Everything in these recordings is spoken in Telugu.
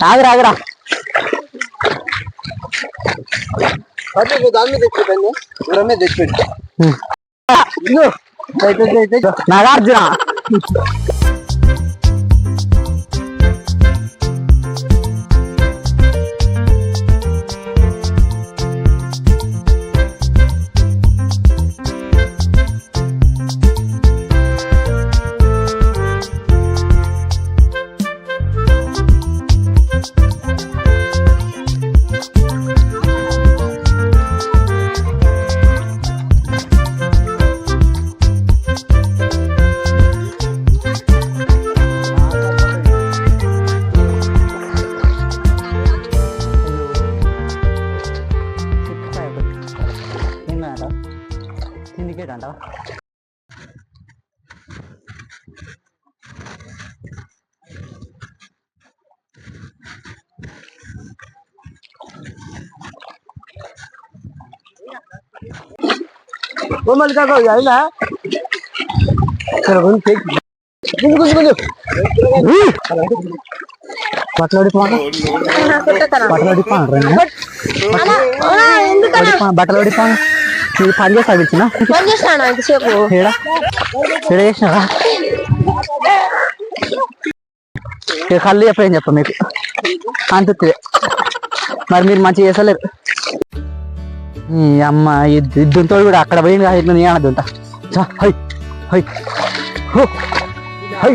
ఆగురా ఆగురా దాని మీద తెచ్చిపెట్టండి ఊర మీద తెచ్చిపెట్టి నాగార్జున సిండికేట్ అంట మళ్ళీ కాక అయినా బట్టలు ఓడిపోను ఇది పని చేస్తా పిలిచిన ఎంతసేపు చేసినారా కళ్ళు చెప్పేం చెప్ప మీకు అంతే మరి మీరు మంచిగా చేసలేరు ఈ అమ్మ ఇద్దుతో కూడా అక్కడ పోయింది కదా ఇట్లా నేను అనద్దుంటా హై హై హై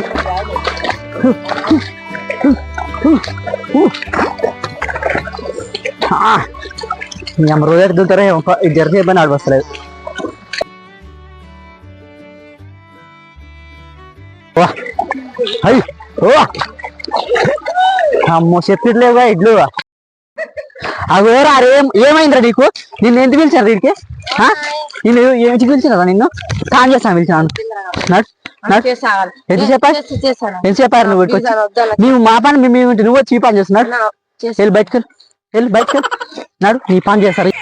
మీ అమ్మ రోజు ఎదుగుతారే జర్సీ ఇబ్బంది ఆడిపోస్తలేదు అమ్మో చెప్పట్లేవుగా ఇడ్లు అవి అరే ఏమైందిరా నీకు నిన్ను ఎందుకు పిలిచారు వీడికి నిన్ను ఏమిటి పిలిచినారా నిన్ను కాన్ చేస్తాను పిలిచాను ఎంత చెప్పారు నువ్వు నీవు మా పని మేము నువ్వు వచ్చి పని చేస్తున్నాడు వెళ్ళి బయటకు నాడు నీ పని చేస్తారు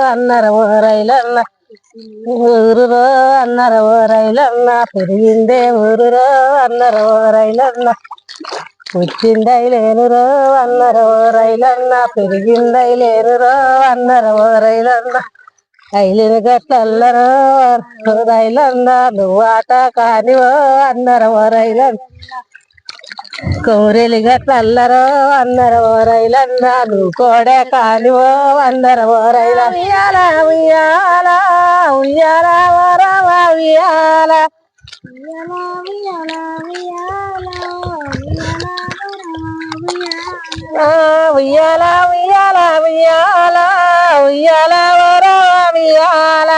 అన్నర రైలన్న ఊరురో అన్నర రైలన్న పెరిగిందే ఊరురో అన్నర రైలన్న పుట్టిందై లేనురో అన్నర రైలన్న పెరిగిందై లేనురో అన్నర రైలన్న రైలుని గట్టల్లరో రైలన్న నువ్వు ఆట కానివో అన్నర రైలన్న కౌరెలి గట్లల్లరో అన్నర రైలన్న నువ్వు కోడే కానివో అన్నర రైల ఉయ్యాల ఉయ్యాల ఉయ్యాల వరవ ఉయ్యాల ఉయ్యాల ఉయ్యాల ఉయ్యాల ఉయ్యాల వరవ ఉయ్యాల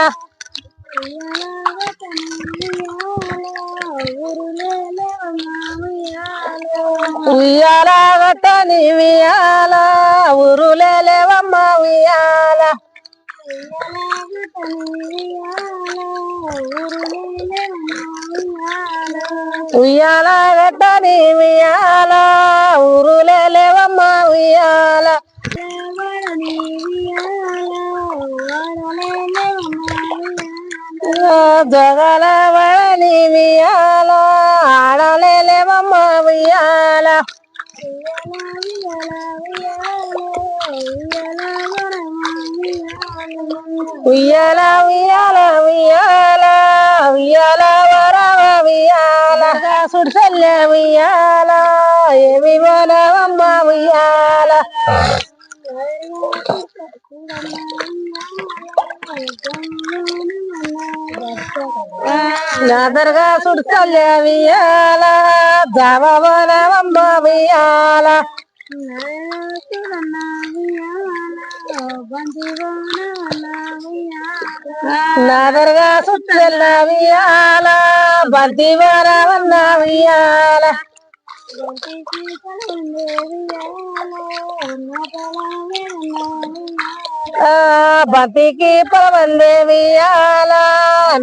ఉయ్యాల గట్టని ఉయ్యాల ఊరులేవమ్మ ఉయ్యాల ఉయ్యాల గట్టని ఉయ్యాల ఊరులేవమ్మ ఉయ్యాల జగల వడని ఉయ్యాల ఆడలేవమ్మ ఉయ్యాల ఉయ్యాల ఉయ్యాల ఉయ్యాల ఉయ్యాల వరవ ఉయ్యాల సుడిసెల్లే ఉయ్యాల ఏమి పోనవమ్మ ఉయ్యాల నాదరగా సుడిసెల్లే ఉయ్యాల జామ పోనవమ్మ ఉయ్యాల నాదరగా సుడిసెల్ల ఉయ్యాల బంతి పోనవన్న ఉయ్యాల బంతికి పొలవందే ఉయ్యాల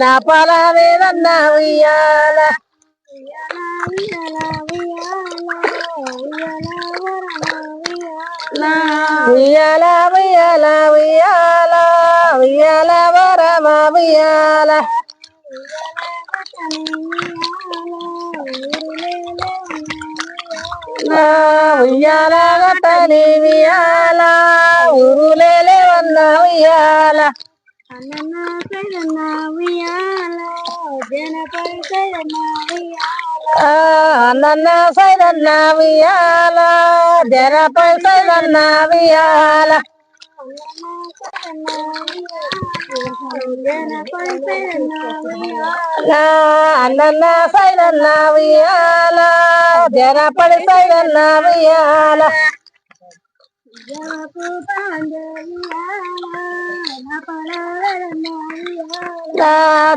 నా పొల మీదన్న ఉయ్యాల ఉయ్యాల ఉయ్యాల ఉయ్యాల ఉయ్యాల వరమ ఉయ్యాల ఉయ్యాల గట్టని ఉయ్యాల ఊరులేలే వన్న ఉయ్యాల అన్న సైదన్న ఉయ్యాల జనపై సైదన్న ఉయ్యాల అన్న సైదన్న ఉయ్యాల జనపడి సైదన్న ఉయ్యాల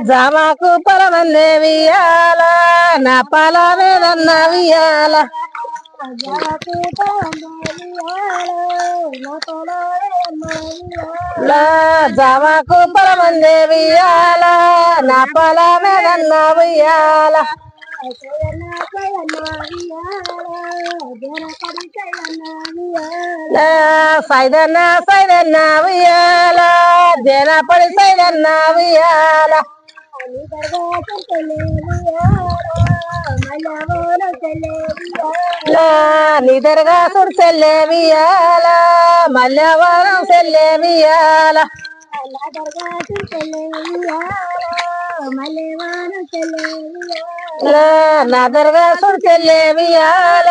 జామాకు పొలమందే ఉయ్యాల నా పొల మీదన్న ఉయ్యాల జామాకు పొలమందే ఉయ్యాల నా పొల మీదన్న ఉయ్యాల సైదన్న సైదన్న ఉయ్యాల జనపడి సైదన్న ఉయ్యాల నిదరగా సుడిసెల్లే ఉయ్యాల మల్లెవరం సెల్లే ఉయ్యాల నాదరగా సుడిసెల్లే ఉయ్యాల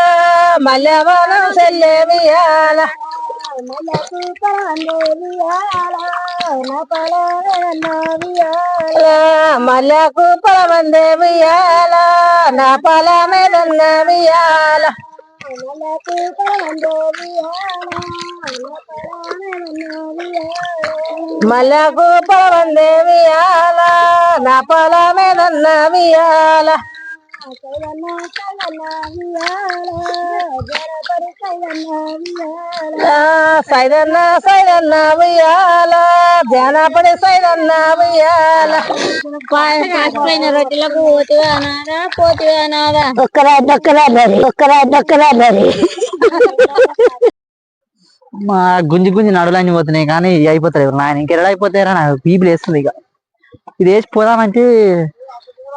మల్లెవరం సెల్లే ఉయ్యాల మల్లెకు పొలమందే ఉయ్యాల నా పొల మీదన్న ఉయ్యాల మల్లెకు పొలమందే ఉయ్యాల నా పొల మీదన్న ఉయ్యాల సైదన్న సైదన్న ఉయ్యాల జనపడి సైదన్న ఉయ్యాల రొట్టెలకు పోతివా మా గుంజి గుంజి నడులన్నీ పోతున్నాయి కానీ ఇవి అయిపోతాయి నాయన ఇంకెక్కడ అయిపోతాయరా నాకు పీపులు వేస్తుంది ఇక ఇది వేసి పోదామంటే